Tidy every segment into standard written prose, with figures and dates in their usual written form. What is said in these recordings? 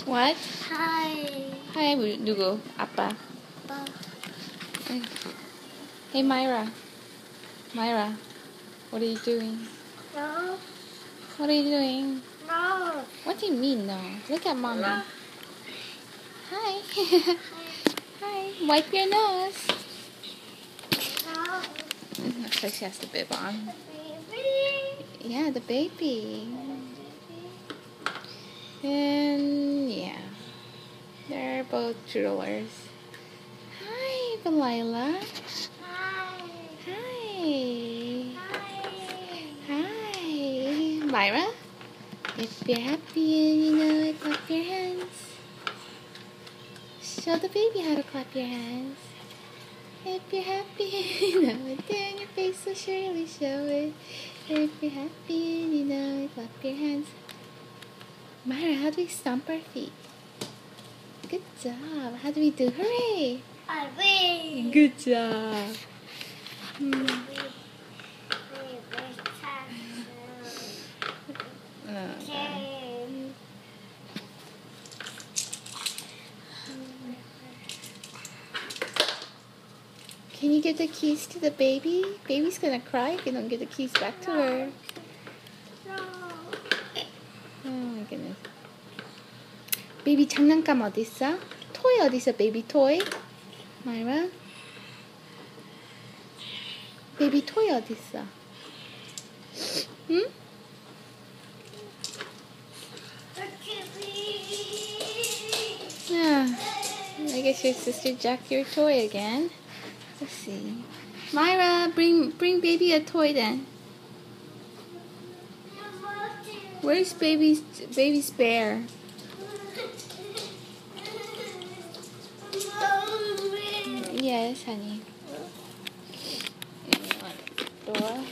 What? Hi. Hi, 누구? 아빠. Hey, Myra. Myra, what are you doing? No. What are you doing? No. What do you mean, no? Look at mommy. No. Hi. Hi. Wipe your nose. No. Looks like she has the bib on. Baby. Yeah, the baby. And yeah, they're both droolers. Hi, Delilah. Hi. Hi. Hi. Hi. Myra, if you're happy and you know it, clap your hands. Show the baby how to clap your hands. If you're happy and you know it, then your face will surely show it. If you're happy and you know it, clap your hands. Myra, how do we stomp our feet? Good job. How do we do? Hooray! I win. Good job. Can you give the keys to the baby? Baby's gonna cry if you don't give the keys back to her. No. Oh my goodness. 베이비 장난감 어딨어? 토이 어딨어? 베이비 토이? 마이라? 베이비 토이 어딨어? 응? Yeah. I guess your sister jacked your toy again. Let's see. Myra, bring baby a toy then. Where's baby's bear? Yes, honey. Dora.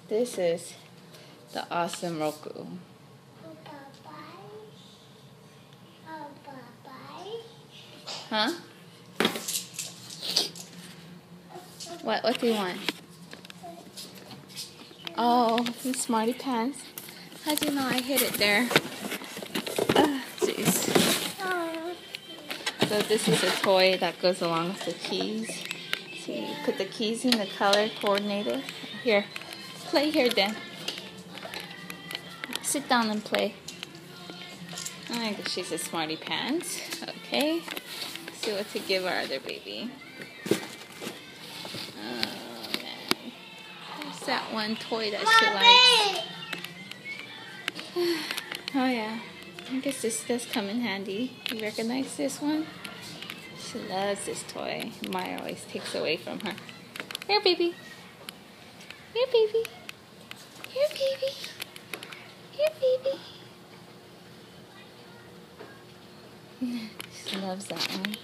This is the awesome Roku. Huh? What do you want? Oh, some Smarty Pants. How do you know I hid it there? Jeez. So this is a toy that goes along with the keys. So you put the keys in the color coordinated. Here, play here then. Sit down and play. I guess she's a Smarty Pants. Okay. Let's see what to give our other baby. Oh man. There's that one toy that she likes. Oh yeah. I guess this does come in handy. You recognize this one? She loves this toy. Maya always takes away from her. Here, baby. Here, baby. Here, baby. Here, baby. She loves that one.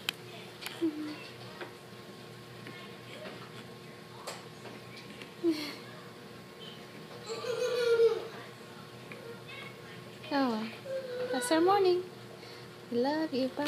Oh, that's our morning. We love you. Bye.